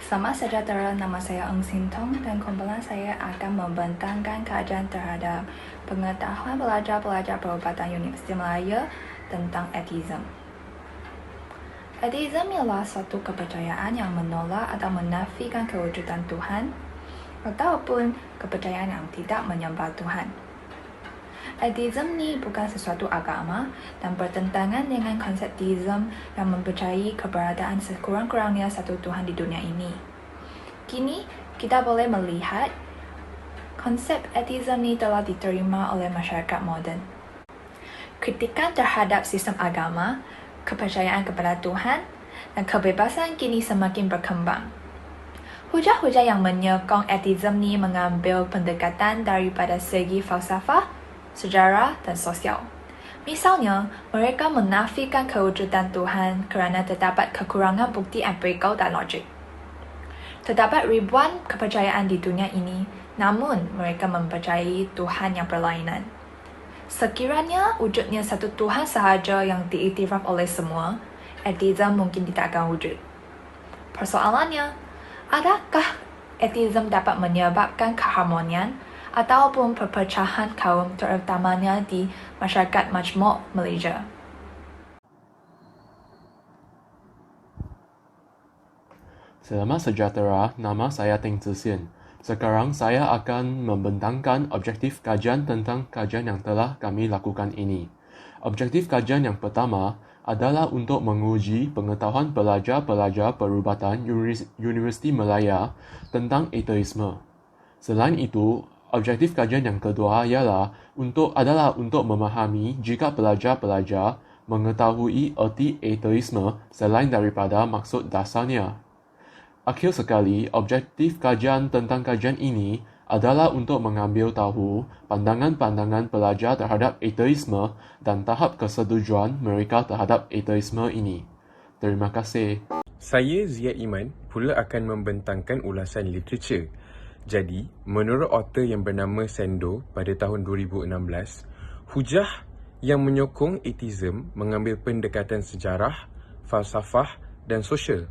Selamat sejahtera, nama saya Eng Sintong dan kumpulan saya akan membentangkan kajian terhadap pengetahuan pelajar-pelajar perubatan Universiti Malaya tentang etism. Etism ialah suatu kepercayaan yang menolak atau menafikan kewujudan Tuhan ataupun kepercayaan yang tidak menyembah Tuhan. Etism ni bukan sesuatu agama dan bertentangan dengan konsep deism yang mempercayai keberadaan sekurang-kurangnya satu Tuhan di dunia ini. Kini, kita boleh melihat konsep etism ni telah diterima oleh masyarakat moden. Kritikan terhadap sistem agama, kepercayaan kepada Tuhan, dan kebebasan kini semakin berkembang. Hujah-hujah yang menyokong etism ni mengambil pendekatan daripada segi falsafah, sejarah dan sosial. Misalnya, mereka menafikan kewujudan Tuhan kerana terdapat kekurangan bukti empirikal dan logik. Terdapat ribuan kepercayaan di dunia ini, namun mereka mempercayai Tuhan yang berlainan. Sekiranya wujudnya satu Tuhan sahaja yang diiktiraf oleh semua, etism mungkin tidak akan wujud. Persoalannya, adakah etism dapat menyebabkan keharmonian ataupun perpecahan kaum terutamanya di masyarakat majmuk Malaysia? Selamat sejahtera, nama saya Teng Zisian. Sekarang saya akan membentangkan objektif kajian tentang kajian yang telah kami lakukan ini. Objektif kajian yang pertama adalah untuk menguji pengetahuan pelajar-pelajar perubatan Universiti Malaya tentang ateisme. Selain itu, objektif kajian yang kedua adalah untuk memahami jika pelajar-pelajar mengetahui erti ateisme selain daripada maksud dasarnya. Akhir sekali, objektif kajian tentang kajian ini adalah untuk mengambil tahu pandangan-pandangan pelajar terhadap ateisme dan tahap kesetujuan mereka terhadap ateisme ini. Terima kasih. Saya Ziad Iman pula akan membentangkan ulasan literature. Jadi, menurut author yang bernama Sando pada tahun 2016, hujah yang menyokong ateism mengambil pendekatan sejarah, falsafah dan sosial.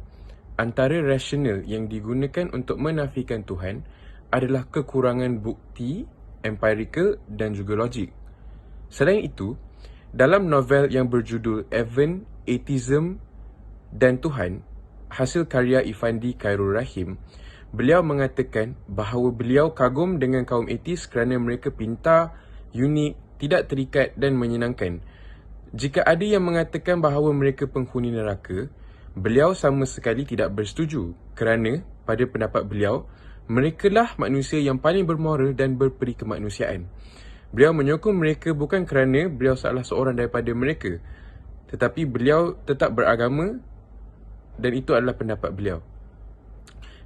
Antara rasional yang digunakan untuk menafikan Tuhan adalah kekurangan bukti, empirikal dan juga logik. Selain itu, dalam novel yang berjudul Evan, Atheism dan Tuhan, hasil karya Ifandi Khairul Rahim, beliau mengatakan bahawa beliau kagum dengan kaum etis kerana mereka pintar, unik, tidak terikat dan menyenangkan. Jika ada yang mengatakan bahawa mereka penghuni neraka, beliau sama sekali tidak bersetuju kerana pada pendapat beliau, merekalah manusia yang paling bermoral dan berperi kemanusiaan. Beliau menyokong mereka bukan kerana beliau salah seorang daripada mereka, tetapi beliau tetap beragama dan itu adalah pendapat beliau.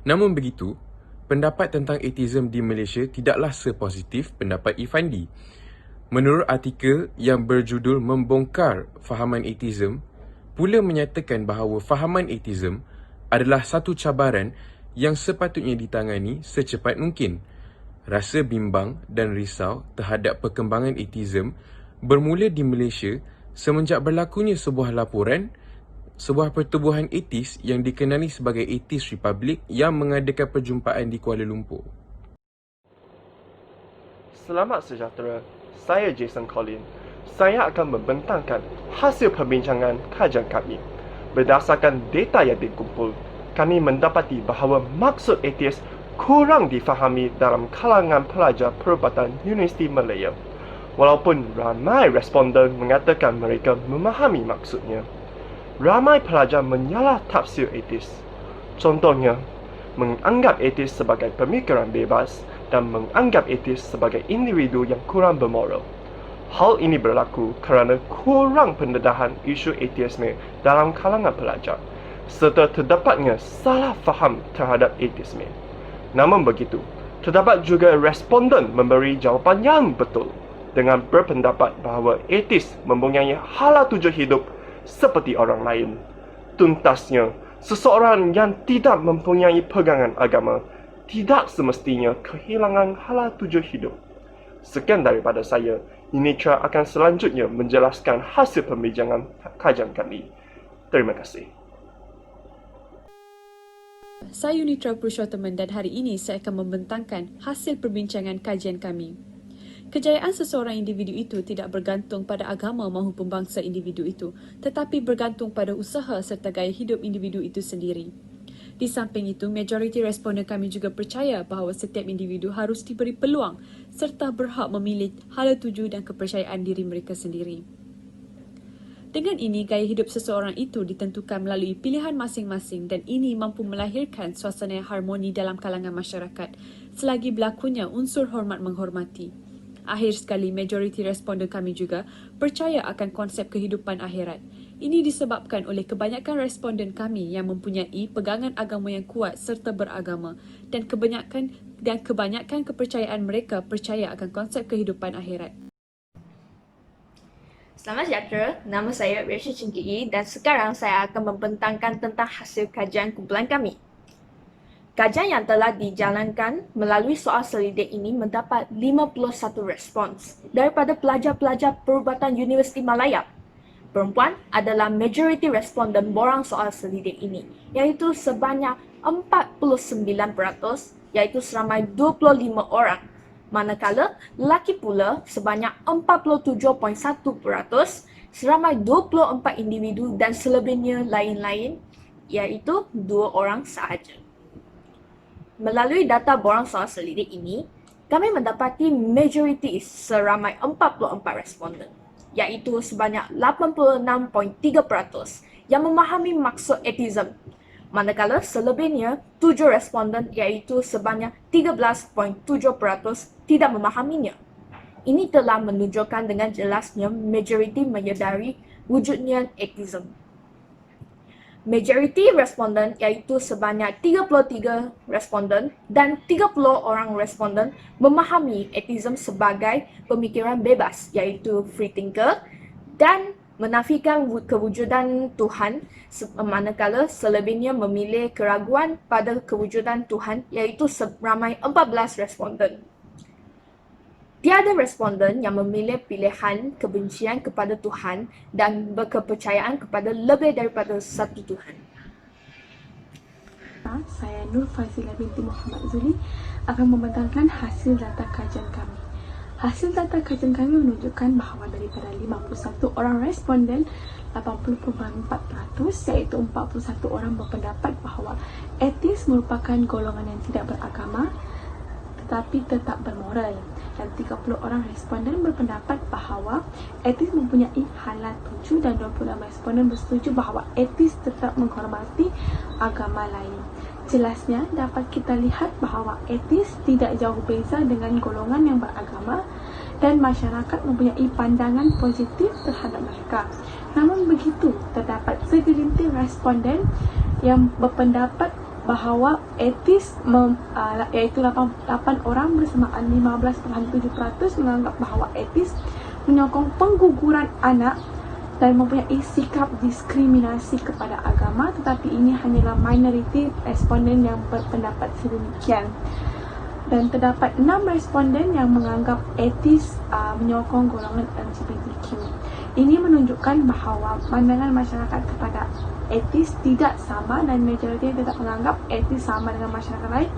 Namun begitu, pendapat tentang ateism di Malaysia tidaklah sepositif pendapat Ifandi. Menurut artikel yang berjudul Membongkar Fahaman Ateism, pula menyatakan bahawa fahaman ateism adalah satu cabaran yang sepatutnya ditangani secepat mungkin. Rasa bimbang dan risau terhadap perkembangan ateism bermula di Malaysia semenjak berlakunya sebuah laporan sebuah pertubuhan etis yang dikenali sebagai Atheist Republic yang mengadakan perjumpaan di Kuala Lumpur. Selamat sejahtera, saya Jason Collin. Saya akan membentangkan hasil perbincangan kajian kami. Berdasarkan data yang dikumpul, kami mendapati bahawa maksud ateis kurang difahami dalam kalangan pelajar perubatan Universiti Malaya. Walaupun ramai responden mengatakan mereka memahami maksudnya, ramai pelajar menyalah tafsir ateis. Contohnya, menganggap ateis sebagai pemikiran bebas dan menganggap ateis sebagai individu yang kurang bermoral. Hal ini berlaku kerana kurang pendedahan isu ateisme dalam kalangan pelajar, serta terdapatnya salah faham terhadap ateisme. Namun begitu, terdapat juga responden memberi jawapan yang betul dengan berpendapat bahawa ateis mempunyai hala tuju hidup seperti orang lain. Tuntasnya, seseorang yang tidak mempunyai pegangan agama tidak semestinya kehilangan hala tuju hidup. Sekian daripada saya. Initra akan selanjutnya menjelaskan hasil pembincangan kajian kami. Terima kasih. Saya Unitra Purushothaman dan hari ini saya akan membentangkan hasil perbincangan kajian kami. Kejayaan seseorang individu itu tidak bergantung pada agama maupun bangsa individu itu, tetapi bergantung pada usaha serta gaya hidup individu itu sendiri. Di samping itu, majoriti responden kami juga percaya bahawa setiap individu harus diberi peluang serta berhak memilih hala tuju dan kepercayaan diri mereka sendiri. Dengan ini, gaya hidup seseorang itu ditentukan melalui pilihan masing-masing dan ini mampu melahirkan suasana yang harmoni dalam kalangan masyarakat selagi berlakunya unsur hormat menghormati. Akhir sekali, majoriti responden kami juga percaya akan konsep kehidupan akhirat. Ini disebabkan oleh kebanyakan responden kami yang mempunyai pegangan agama yang kuat serta beragama dan kebanyakan kepercayaan mereka percaya akan konsep kehidupan akhirat. Selamat sejahtera, nama saya Rachel Cingkii dan sekarang saya akan membentangkan tentang hasil kajian kumpulan kami. Kajian yang telah dijalankan melalui soal selidik ini mendapat 51 respons daripada pelajar-pelajar perubatan Universiti Malaya. Perempuan adalah majoriti responden borang soal selidik ini, iaitu sebanyak 49%, iaitu seramai 25 orang. Manakala lelaki pula sebanyak 47.1%, seramai 24 individu dan selebihnya lain-lain, iaitu 2 orang sahaja. Melalui data borang soal selidik ini, kami mendapati majoriti seramai 44 responden, iaitu sebanyak 86.3% yang memahami maksud etism. Manakala selebihnya 7 responden iaitu sebanyak 13.7% tidak memahaminya. Ini telah menunjukkan dengan jelasnya majoriti menyedari wujudnya etism. Majoriti responden iaitu sebanyak 33 responden dan 30 orang responden memahami etism sebagai pemikiran bebas iaitu free thinker dan menafikan kewujudan Tuhan, manakala selebihnya memilih keraguan pada kewujudan Tuhan iaitu seramai 14 responden. Tiada responden yang memilih pilihan kebencian kepada Tuhan dan berkepercayaan kepada lebih daripada satu Tuhan. Saya Nur Fazilah binti Muhammad Zuli akan membentangkan hasil data kajian kami. Hasil data kajian kami menunjukkan bahawa daripada 51 orang responden, 80.4% iaitu 41 orang berpendapat bahawa etis merupakan golongan yang tidak beragama tetapi tetap bermoral, dan 30 orang responden berpendapat bahawa etis mempunyai hala tuju dan 26 responden bersetuju bahawa etis tetap menghormati agama lain. Jelasnya dapat kita lihat bahawa etis tidak jauh beza dengan golongan yang beragama dan masyarakat mempunyai pandangan positif terhadap mereka. Namun begitu, terdapat segelintir responden yang berpendapat bahawa etis iaitu 8 orang bersamaan 15.7% menganggap bahawa etis menyokong pengguguran anak dan mempunyai sikap diskriminasi kepada agama, tetapi ini hanyalah minoriti responden yang berpendapat sedemikian. Dan terdapat 6 responden yang menganggap etis menyokong golongan LGBTQ. Ini menunjukkan bahawa pandangan masyarakat kepada etis tidak sama dan majoriti tidak menganggap etis sama dengan masyarakat lain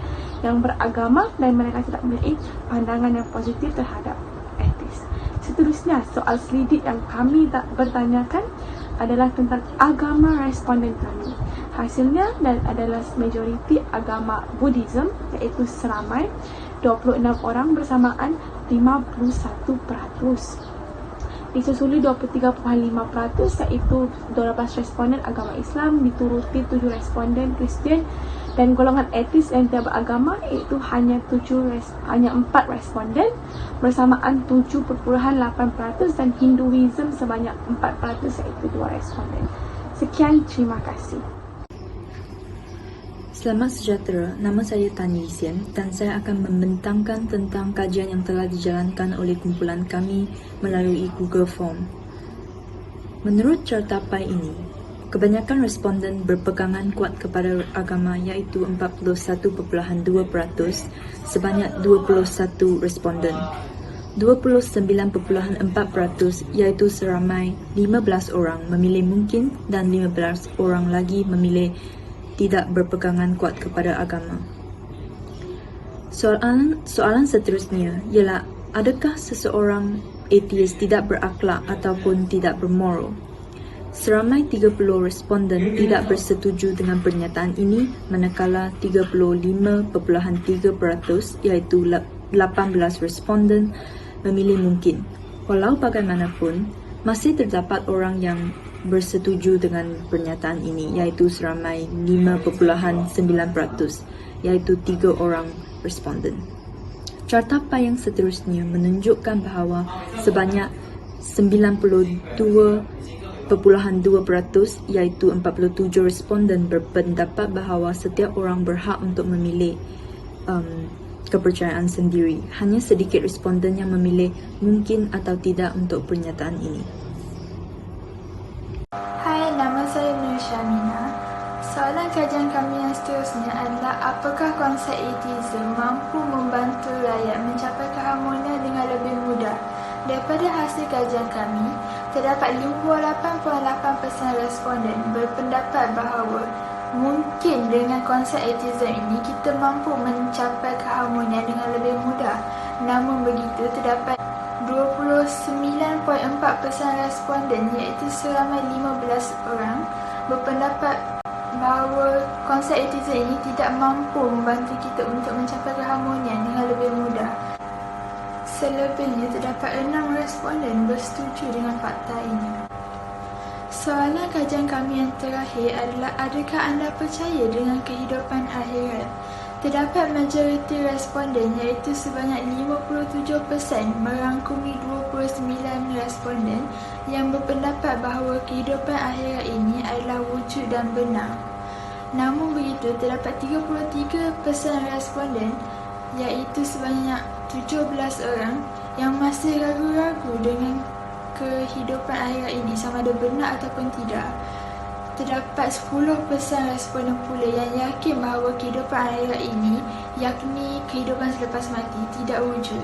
yang beragama dan mereka tidak memiliki pandangan yang positif terhadap etis. Seterusnya, soal selidik yang kami bertanyakan adalah tentang agama responden kami. Hasilnya adalah majoriti agama Buddhism, iaitu seramai 26 orang bersamaan 51%. Disusuli 23.5% iaitu 12 responden agama Islam, dituruti 7 responden Kristian dan golongan etis yang tidak beragama iaitu hanya 4 responden bersamaan 7.8% dan Hinduism sebanyak 4% iaitu 2 responden. Sekian, terima kasih. Selamat sejahtera, nama saya Tan Yi Sian dan saya akan membentangkan tentang kajian yang telah dijalankan oleh kumpulan kami melalui Google Form. Menurut cartapai ini, kebanyakan responden berpegangan kuat kepada agama iaitu 41.2%, sebanyak 21 responden. 29.4% iaitu seramai 15 orang memilih mungkin dan 15 orang lagi memilih tidak berpegangan kuat kepada agama. Soalan seterusnya ialah, adakah seseorang ateis tidak berakhlak ataupun tidak bermoral? Seramai 30 responden tidak bersetuju dengan pernyataan ini, manakala 35.3% iaitu 18 responden memilih mungkin. Walau bagaimanapun, masih terdapat orang yang bersetuju dengan pernyataan ini, iaitu seramai 5.9%, iaitu 3 orang responden. Cartapan yang seterusnya menunjukkan bahawa sebanyak 92.2%, iaitu 47 responden berpendapat bahawa setiap orang berhak untuk memilih kepercayaan sendiri. Hanya sedikit responden yang memilih mungkin atau tidak untuk pernyataan ini. Hai, nama saya Nur Syamina. Soalan kajian kami yang seterusnya adalah, apakah konsep ateism mampu membantu rakyat mencapai keharmonian dengan lebih mudah? Daripada hasil kajian kami, terdapat 58.8% responden berpendapat bahawa mungkin dengan konsep ateism ini kita mampu mencapai keharmonian dengan lebih mudah. Namun begitu, terdapat 29.4% responden, iaitu seramai 15 orang, berpendapat bahawa konsep ateism ini tidak mampu membantu kita untuk mencapai keharmonian dengan lebih mudah. Selebihnya, terdapat 6 responden bersetuju dengan fakta ini. Soalan kajian kami yang terakhir adalah, adakah anda percaya dengan kehidupan akhirat? Terdapat majoriti responden, iaitu sebanyak 57% merangkumi 29 responden yang berpendapat bahawa kehidupan akhirat ini adalah wujud dan benar. Namun begitu, terdapat 33% responden, iaitu sebanyak 17 orang yang masih ragu-ragu dengan kehidupan akhirat ini sama ada benar ataupun tidak. Terdapat 10% responden pula yang yakin bahawa kehidupan akhirat ini, yakni kehidupan selepas mati, tidak wujud.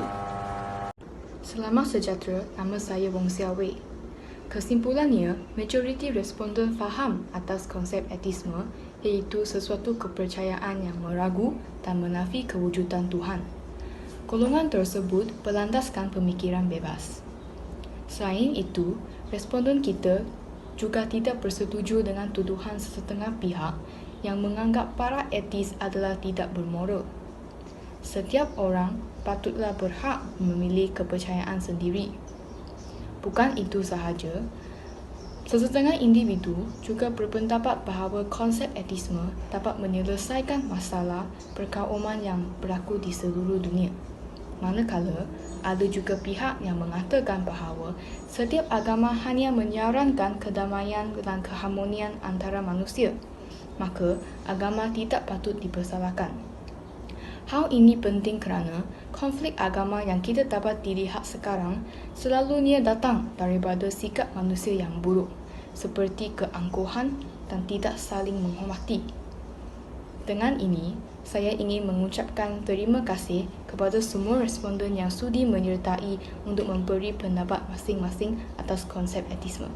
Selamat sejahtera, nama saya Wong Sia Wei. Kesimpulannya, majoriti responden faham atas konsep ateisme, iaitu sesuatu kepercayaan yang meragu dan menafi kewujudan Tuhan. Golongan tersebut berlandaskan pemikiran bebas. Selain itu, responden kita juga tidak bersetuju dengan tuduhan sesetengah pihak yang menganggap para etis adalah tidak bermoral. Setiap orang patutlah berhak memilih kepercayaan sendiri. Bukan itu sahaja, sesetengah individu juga berpendapat bahawa konsep etisme dapat menyelesaikan masalah perkauman yang berlaku di seluruh dunia. Manakala, ada juga pihak yang mengatakan bahawa setiap agama hanya menyarankan kedamaian dan keharmonian antara manusia, maka agama tidak patut dipersalahkan. Hal ini penting kerana konflik agama yang kita dapat dilihat sekarang selalunya datang daripada sikap manusia yang buruk, seperti keangkuhan dan tidak saling menghormati. Dengan ini, saya ingin mengucapkan terima kasih kepada semua responden yang sudi menyertai untuk memberi pendapat masing-masing atas konsep etisme.